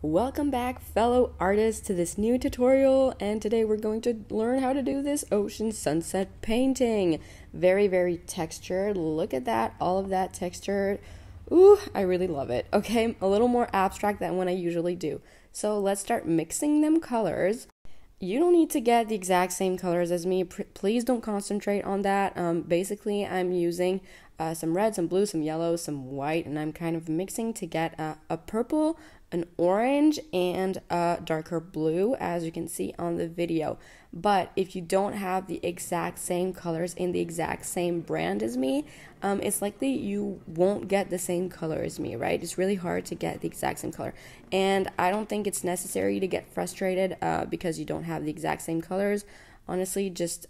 Welcome back, fellow artists, to this new tutorial, and today we're going to learn how to do this ocean sunset painting. Very, very textured. Look at that, all of that textured. Ooh, I really love it. Okay, a little more abstract than what I usually do. So let's start mixing them colors. You don't need to get the exact same colors as me. Please don't concentrate on that. Basically, I'm using some red, some blue, some yellow, some white, and I'm kind of mixing to get a purple, an orange, and a darker blue, as you can see on the video. But if you don't have the exact same colors in the exact same brand as me, it's likely you won't get the same color as me, right? It's really hard to get the exact same color. And I don't think it's necessary to get frustrated because you don't have the exact same colors. Honestly, just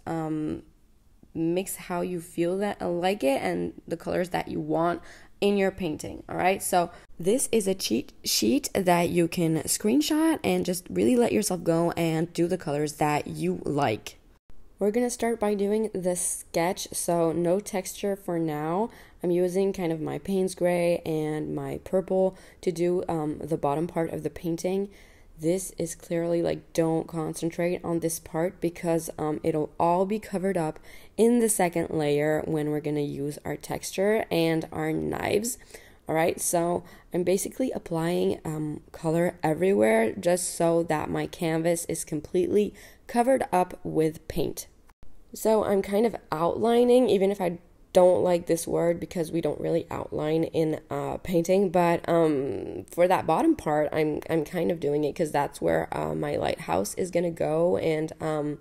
mix how you feel that like it and the colors that you want in your painting. All right, so this is a cheat sheet that you can screenshot and just really let yourself go and do the colors that you like. We're gonna start by doing the sketch, so no texture for now. I'm using kind of my Payne's gray and my purple to do the bottom part of the painting. This is clearly like, don't concentrate on this part because it'll all be covered up in the second layer when we're going to use our texture and our knives. All right, so I'm basically applying color everywhere just so that my canvas is completely covered up with paint. So I'm kind of outlining, even if I don't like this word because we don't really outline in painting, but for that bottom part I'm kind of doing it because that's where my lighthouse is gonna go. And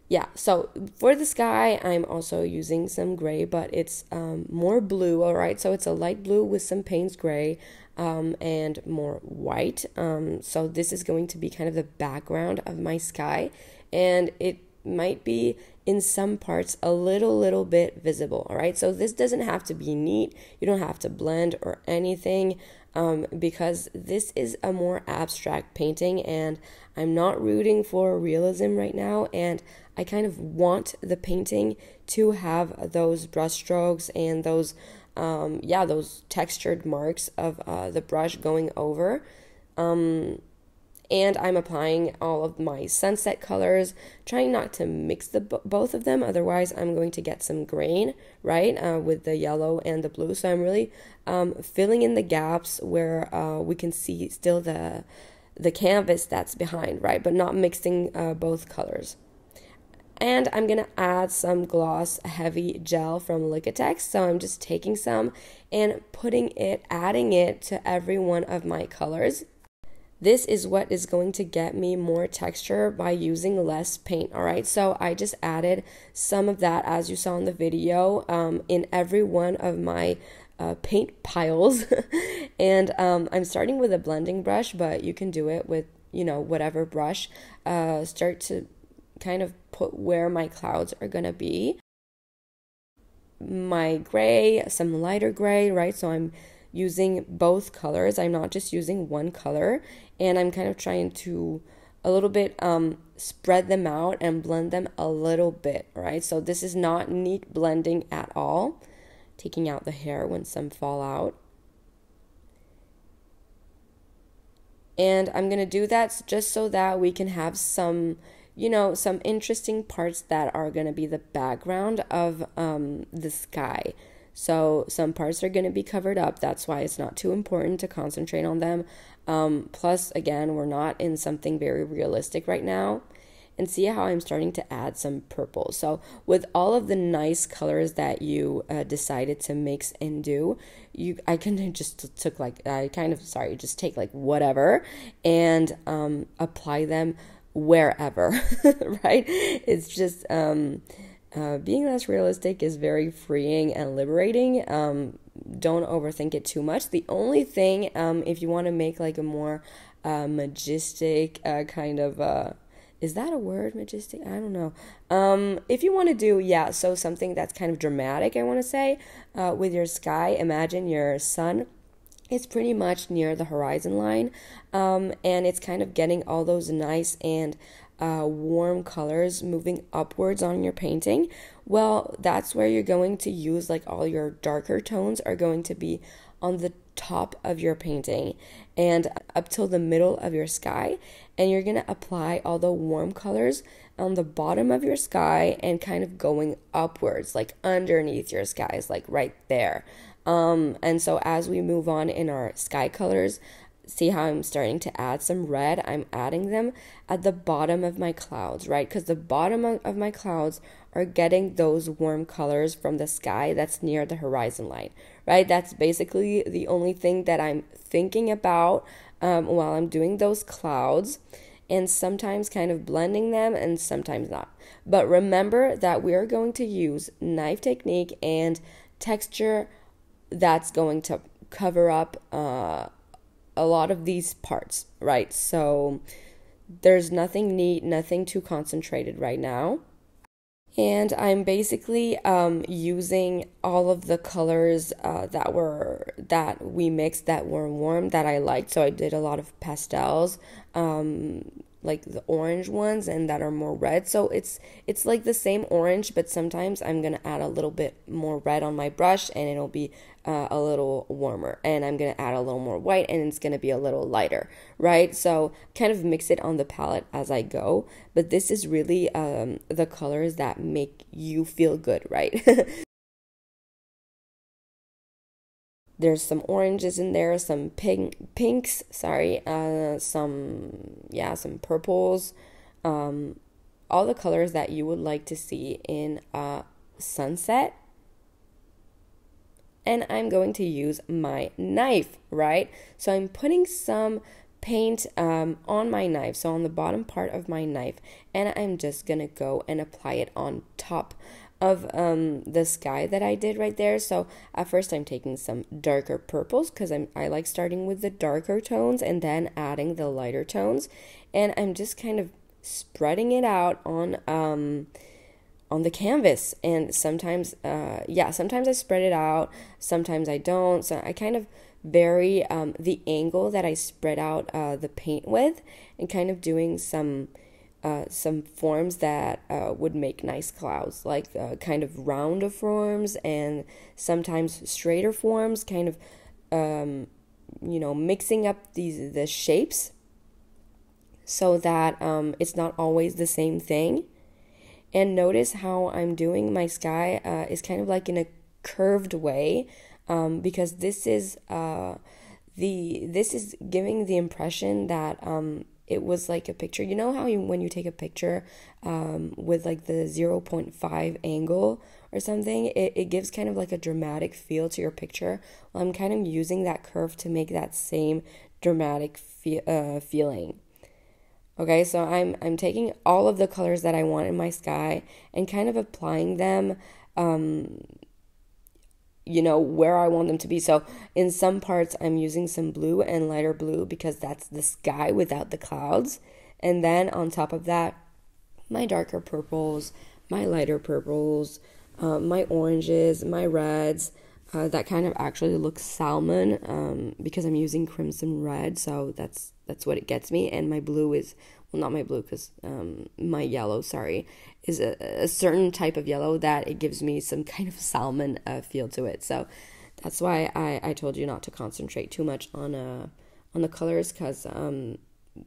yeah, so for the sky I'm also using some gray, but it's more blue. All right, so it's a light blue with some Payne's gray and more white. So this is going to be kind of the background of my sky, and it might be in some parts a little bit visible. All right, so this doesn't have to be neat, you don't have to blend or anything, because this is a more abstract painting and I'm not rooting for realism right now, and I kind of want the painting to have those brush strokes and those those textured marks of the brush going over. And I'm applying all of my sunset colors, trying not to mix both of them, otherwise I'm going to get some grain, right, with the yellow and the blue. So I'm really filling in the gaps where we can see still the canvas that's behind, right, but not mixing both colors. And I'm going to add some gloss heavy gel from Liquitex. So I'm just taking some and adding it to every one of my colors. This is what is going to get me more texture by using less paint, all right? So I just added some of that, as you saw in the video, in every one of my paint piles. And I'm starting with a blending brush, but you can do it with, whatever brush. Start to kind of put where my clouds are gonna be. My gray, some lighter gray, right? So I'm using both colors. I'm not just using one color, and I'm kind of trying to a little bit spread them out and blend them a little bit, right? So this is not neat blending at all. Taking out the hair when some fall out. And I'm gonna do that just so that we can have some some interesting parts that are gonna be the background of the sky. So some parts are going to be covered up. That's why it's not too important to concentrate on them. Plus, again, we're not in something very realistic right now. And see how I'm starting to add some purple. So with all of the nice colors that you decided to mix and do, I kind of just take like whatever and apply them wherever, right? It's just being less realistic is very freeing and liberating. Don't overthink it too much. The only thing, if you want to make like a more majestic kind of, is that a word, majestic? I don't know. If you want to do, so something that's kind of dramatic, I want to say, with your sky, imagine your sun. It's pretty much near the horizon line, and it's kind of getting all those nice and warm colors moving upwards on your painting. Well, that's where you're going to use like all your darker tones are going to be on the top of your painting and up till the middle of your sky, and you're going to apply all the warm colors on the bottom of your sky and kind of going upwards, like underneath your skies, like right there. And so as we move on in our sky colors, see how I'm starting to add some red? I'm adding them at the bottom of my clouds, right? Because the bottom of my clouds are getting those warm colors from the sky that's near the horizon line, right? That's basically the only thing that I'm thinking about while I'm doing those clouds, and sometimes kind of blending them and sometimes not. But remember that we are going to use knife technique and texture that's going to cover up a lot of these parts, right? So there's nothing neat, nothing too concentrated right now. And I'm basically using all of the colors that we mixed that were warm that I liked. So I did a lot of pastels, like the orange ones, and that are more red. So it's like the same orange, but sometimes I'm gonna add a little bit more red on my brush, and it'll be a little warmer. And I'm gonna add a little more white, and it's gonna be a little lighter, right? So kind of mix it on the palette as I go. But this is really the colors that make you feel good, right? There's some oranges in there, some pinks, sorry, some purples, all the colors that you would like to see in a sunset. And I'm going to use my knife, right? So I'm putting some paint on my knife, so on the bottom part of my knife, and I'm just gonna go and apply it on top of the sky that I did right there. So at first I'm taking some darker purples because I like starting with the darker tones and then adding the lighter tones, and I'm just kind of spreading it out on the canvas. And sometimes sometimes I spread it out, sometimes I don't. So I kind of vary the angle that I spread out the paint with, and kind of doing some forms that would make nice clouds, like kind of rounder forms and sometimes straighter forms, kind of mixing up the shapes so that it's not always the same thing. And notice how I'm doing my sky is kind of like in a curved way, because this is giving the impression that it was like a picture. You know how when you take a picture with like the 0.5 angle or something, it gives kind of like a dramatic feel to your picture. Well, I'm kind of using that curve to make that same dramatic feeling. Okay, so I'm taking all of the colors that I want in my sky and kind of applying them where I want them to be. So in some parts I'm using some blue and lighter blue because that's the sky without the clouds. And then on top of that, my darker purples, my lighter purples, my oranges, my reds, that kind of actually looks salmon because I'm using crimson red, so that's what it gets me. And my blue is, well, not my blue, because my yellow, sorry, is a certain type of yellow that it gives me some kind of salmon feel to it. So that's why I told you not to concentrate too much on the colors, because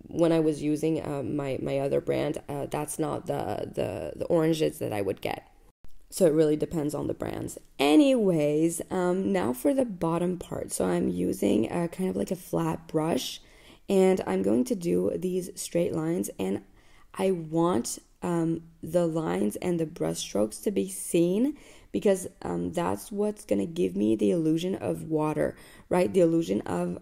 when I was using my other brand, that's not the oranges that I would get. So it really depends on the brands. Anyways, now for the bottom part. So I'm using kind of like a flat brush, and I'm going to do these straight lines, and I want the lines and the brush strokes to be seen, because that's what's going to give me the illusion of water, right? The illusion of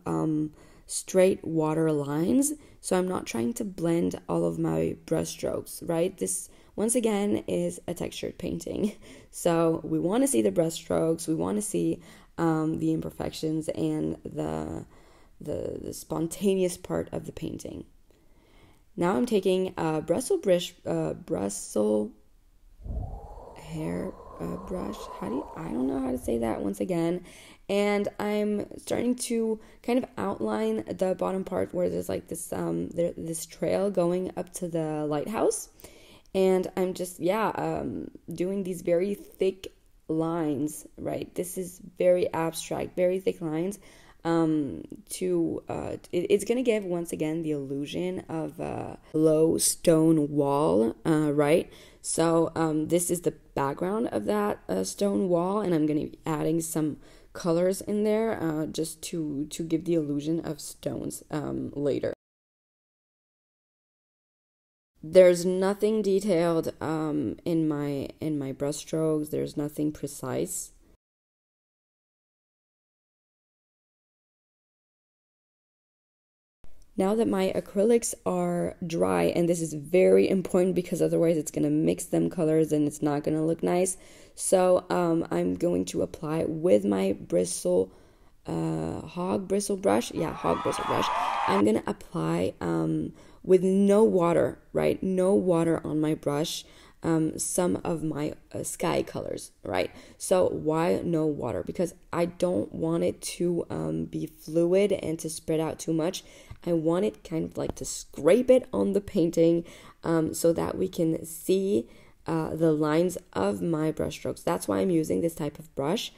straight water lines. So I'm not trying to blend all of my brush strokes, right? This, once again, is a textured painting. So we want to see the brush strokes, we want to see the imperfections and the spontaneous part of the painting. Now I'm taking a Brussels hair brush. I don't know how to say that once again. And I'm starting to kind of outline the bottom part where there's like this this trail going up to the lighthouse. And I'm just, doing these very thick lines, right? This is very abstract, very thick lines. It's gonna give once again the illusion of a low stone wall, right? So this is the background of that stone wall, and I'm gonna be adding some colors in there just to give the illusion of stones later. There's nothing detailed in my brush strokes. There's nothing precise. Now that my acrylics are dry, and this is very important because otherwise it's going to mix them colors and it's not going to look nice. So I'm going to apply with my hog bristle brush. Yeah, hog bristle brush. I'm going to apply with no water, right? No water on my brush. Some of my sky colors, right? So why no water? Because I don't want it to be fluid and to spread out too much. I want it kind of like to scrape it on the painting so that we can see the lines of my brush strokes. That's why I'm using this type of brush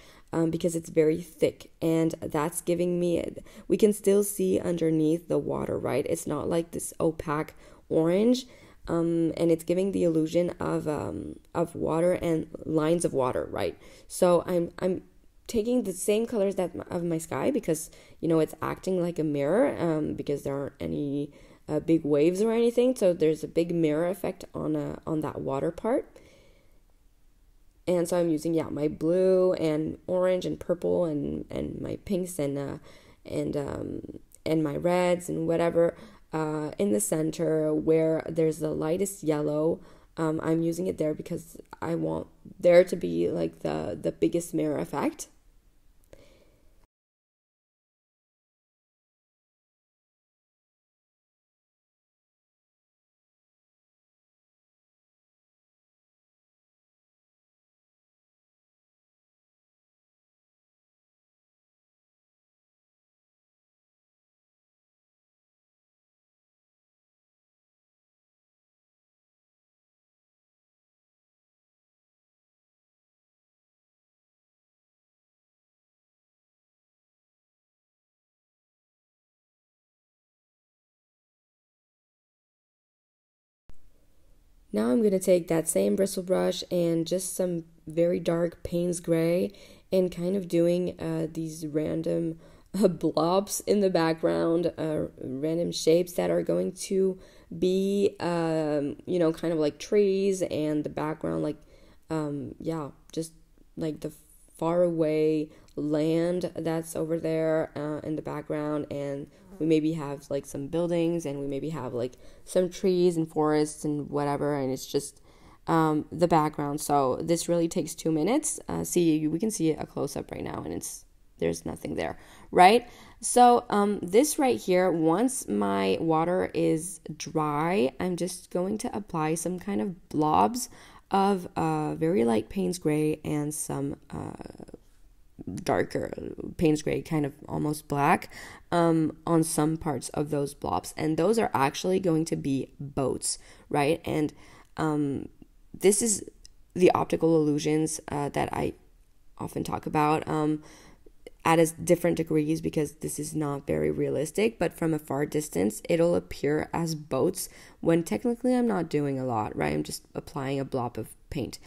because it's very thick, and that's giving me, we can still see underneath the water, right? It's not like this opaque orange. And it's giving the illusion of water and lines of water, right? So I'm taking the same colors that of my sky because it's acting like a mirror because there aren't any big waves or anything, so there's a big mirror effect on that water part. And so I'm using my blue and orange and purple and my pinks and my reds and whatever. In the center where there's the lightest yellow, I'm using it there because I want there to be like the biggest mirror effect. Now I'm going to take that same bristle brush and just some very dark Payne's gray and kind of doing these random blobs in the background, random shapes that are going to be, kind of like trees, and the background, like, just like the far away land that's over there in the background, and we maybe have like some buildings, and we maybe have like some trees and forests and whatever, and it's just the background. So this really takes 2 minutes. We can see a close-up right now, and there's nothing there, right? So this right here, once my water is dry, I'm just going to apply some kind of blobs of very light Payne's gray and some darker Payne's gray, kind of almost black, on some parts of those blobs. And those are actually going to be boats, right? And this is the optical illusions that I often talk about at different degrees, because this is not very realistic, but from a far distance it'll appear as boats when technically I'm not doing a lot, right? I'm just applying a blob of paint.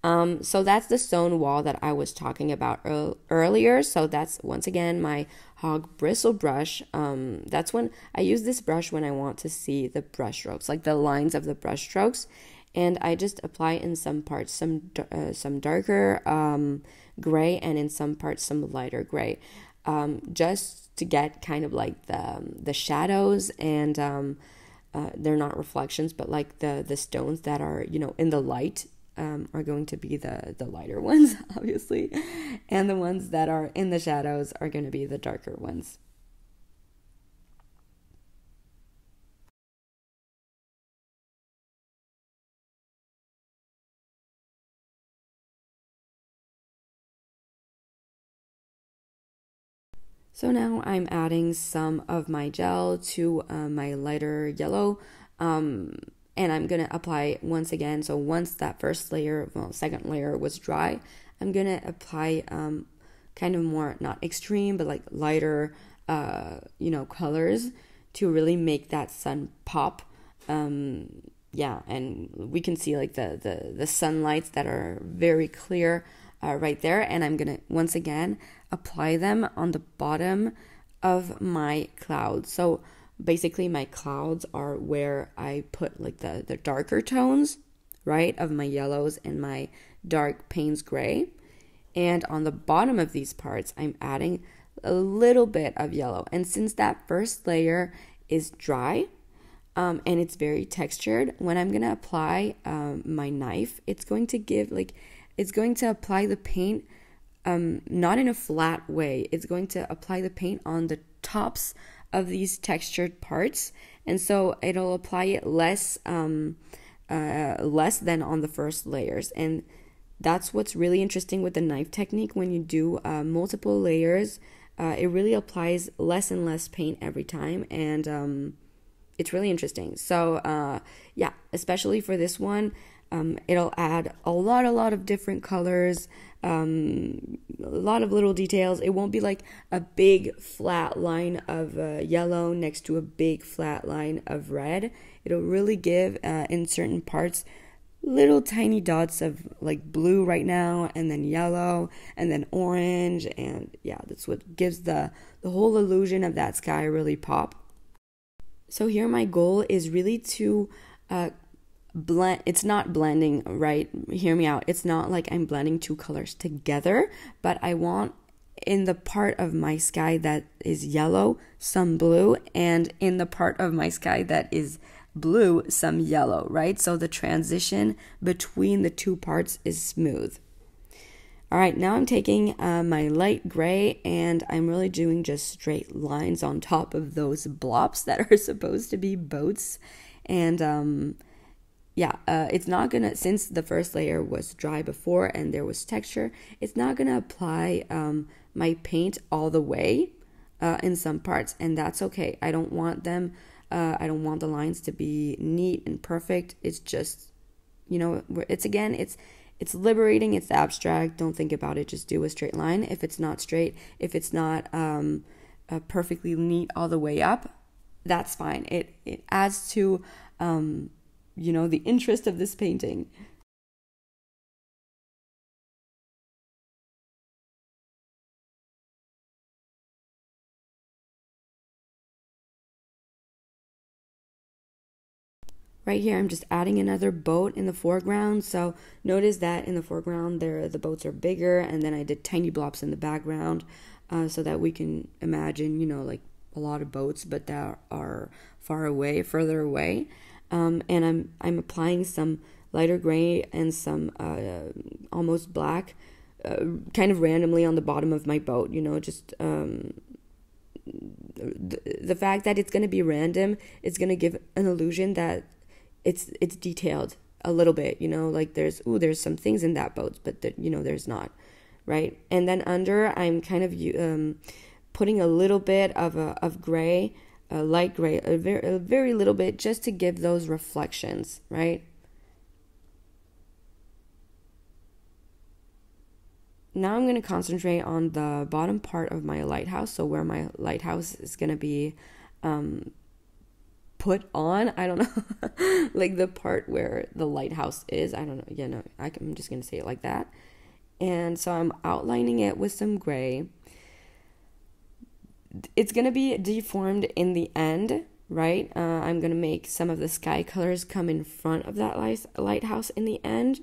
So that's the stone wall that I was talking about earlier. So that's once again my hog bristle brush. That's when I use this brush when I want to see the brush strokes, like the lines of the brush strokes, and I just apply in some parts some darker gray, and in some parts some lighter gray, just to get kind of like the shadows, and they're not reflections, but like the stones that are in the light are going to be the lighter ones, obviously, and the ones that are in the shadows are going to be the darker ones. So now I'm adding some of my gel to my lighter yellow, and I'm going to apply once again. So once that second layer was dry, I'm going to apply kind of more, not extreme, but like lighter, colors to really make that sun pop. Yeah, and we can see like the sunlights that are very clear right there. And I'm gonna once again apply them on the bottom of my clouds. So basically my clouds are where I put like the darker tones, right, of my yellows and my dark Payne's gray. And on the bottom of these parts, I'm adding a little bit of yellow. And since that first layer is dry, and it's very textured, when I'm going to apply my knife, it's going to apply the paint not in a flat way. It's going to apply the paint on the tops of these textured parts. And so it'll apply it less than on the first layers. And that's what's really interesting with the knife technique. When you do multiple layers, it really applies less and less paint every time. And it's really interesting. So yeah, especially for this one, it'll add a lot of different colors, a lot of little details. It won't be like a big flat line of yellow next to a big flat line of red. It'll really give in certain parts little tiny dots of like blue right now, and then yellow, and then orange. And yeah, that's what gives the whole illusion of that sky really pop. So here my goal is really to blend. It's not blending, right? Hear me out. It's not like I'm blending two colors together, but I want in the part of my sky that is yellow, some blue, and in the part of my sky that is blue, some yellow, right? So the transition between the two parts is smooth. All right, now I'm taking my light gray, and I'm really doing just straight lines on top of those blobs that are supposed to be boats. And it's not gonna, since the first layer was dry before and there was texture, it's not gonna apply my paint all the way in some parts, and that's okay. I don't want I don't want the lines to be neat and perfect. It's just, it's liberating, it's abstract. Don't think about it, just do a straight line. If it's not straight, if it's not perfectly neat all the way up, that's fine. It adds to the interest of this painting. Right here, I'm just adding another boat in the foreground. So notice that in the foreground, the boats are bigger, and then I did tiny blobs in the background so that we can imagine, like a lot of boats, but that are further away. And I'm applying some lighter gray and some almost black, kind of randomly on the bottom of my boat. Just the fact that it's going to be random, it's going to give an illusion that it's detailed a little bit, like there's some things in that boat, but there's not, right? And then under, I'm kind of putting a little bit of gray, light gray, a very little bit, just to give those reflections, right? Now I'm going to concentrate on the bottom part of my lighthouse, so where my lighthouse is going to be put on, I don't know, like the part where the lighthouse is, I don't know, I'm just going to say it like that. And so I'm outlining it with some gray. It's going to be deformed in the end, right? I'm going to make some of the sky colors come in front of that lighthouse in the end.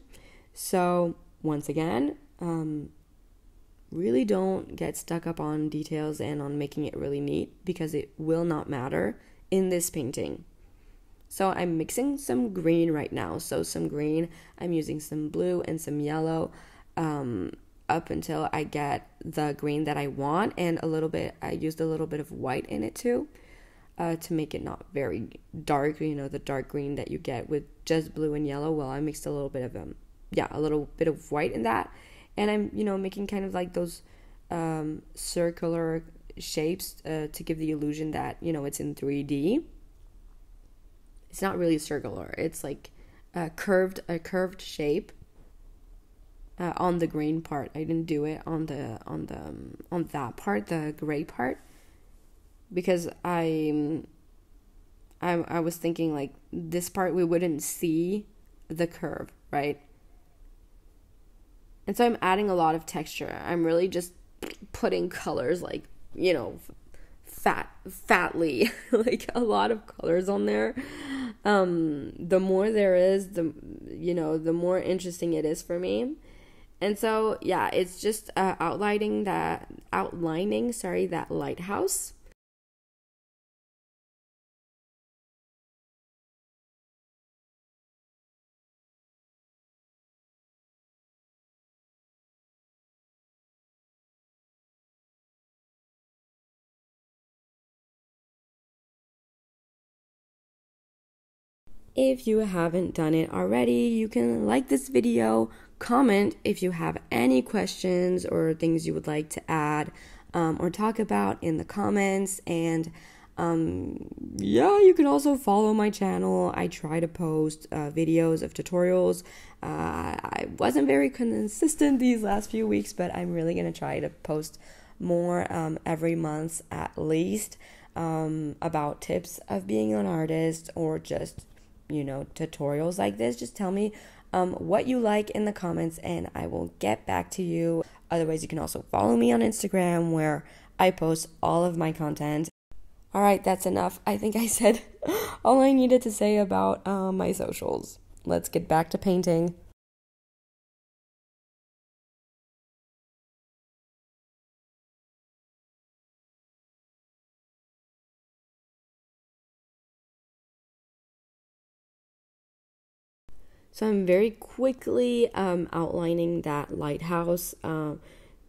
So once again, really don't get stuck up on details and on making it really neat, because it will not matter in this painting. So I'm mixing some green right now. So some green, I'm using some blue and some yellow up until I get the green that I want, and I used a little bit of white in it too, to make it not very dark, the dark green that you get with just blue and yellow. Well, I mixed a little bit of white in that, and I'm making kind of like those circular shapes to give the illusion that it's in 3D. It's not really circular, it's like a curved shape. on the green part. I didn't do it on that part, the gray part, because I was thinking like this part we wouldn't see the curve, right? And so I'm adding a lot of texture. I'm really just putting colors like, you know, fatly, like a lot of colors on there. The more there is, the more interesting it is for me. And so, yeah, it's just outlining that lighthouse. If you haven't done it already, you can like this video, comment if you have any questions or things you would like to add or talk about in the comments. And yeah, you can also follow my channel. I try to post videos of tutorials. I wasn't very consistent these last few weeks, but I'm really going to try to post more every month at least about tips of being an artist, or just tutorials like this. Just tell me what you like in the comments and I will get back to you. Otherwise, you can also follow me on Instagram, where I post all of my content. All right, that's enough. I think I said all I needed to say about my socials. Let's get back to painting. So I'm very quickly outlining that lighthouse,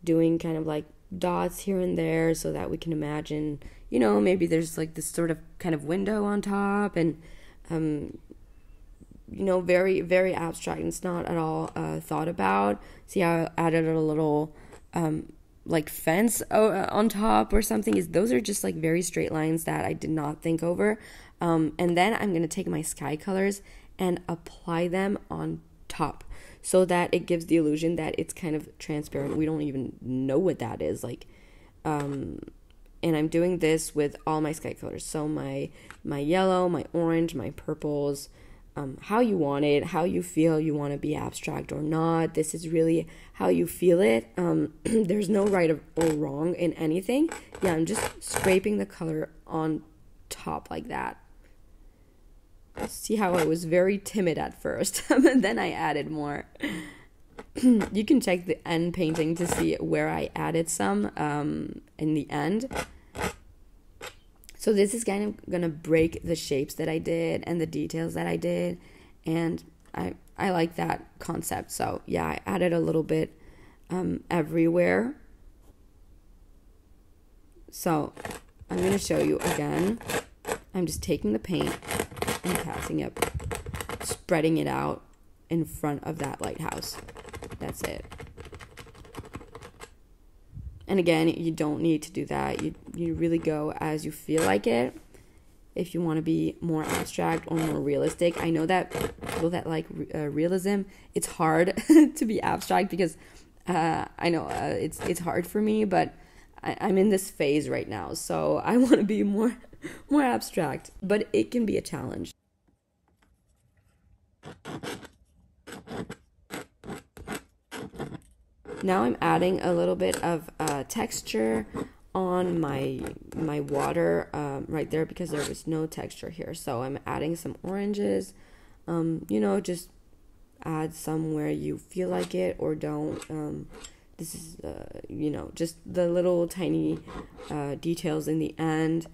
doing kind of like dots here and there so that we can imagine, maybe there's like this sort of kind of window on top, and, very, very abstract. It's not at all thought about. See how I added a little like fence on top or something? Those are just like very straight lines that I did not think over. And then I'm going to take my sky colors and apply them on top so that it gives the illusion that it's kind of transparent. We don't even know what that is, like, and I'm doing this with all my sky colors. So my yellow, my orange, my purples, how you want it, how you feel you want to be abstract or not. This is really how you feel it. There's no right or wrong in anything. Yeah, I'm just scraping the color on top like that. See how I was very timid at first, and then I added more. You can check the end painting to see where I added some in the end. So this is kind of gonna break the shapes that I did and the details that I did, and I like that concept. So yeah, I added a little bit everywhere. So I'm gonna show you again. I'm just taking the paint and passing it, spreading it out in front of that lighthouse. That's it. And again, you don't need to do that. You really go as you feel like it. If you want to be more abstract or more realistic, I know that people that like realism, it's hard to be abstract, because I know it's hard for me, but I'm in this phase right now, so I want to be more abstract, but it can be a challenge. Now I'm adding a little bit of texture on my water right there, because there was no texture here. So I'm adding some oranges. Just add some where you feel like it or don't. This is, just the little tiny details in the end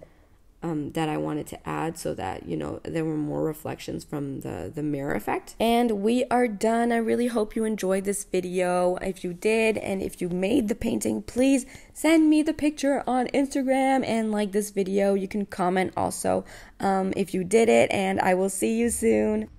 that I wanted to add, so that, there were more reflections from the mirror effect. And we are done. I really hope you enjoyed this video. If you did, and if you made the painting, please send me the picture on Instagram and like this video. You can comment also if you did it, and I will see you soon.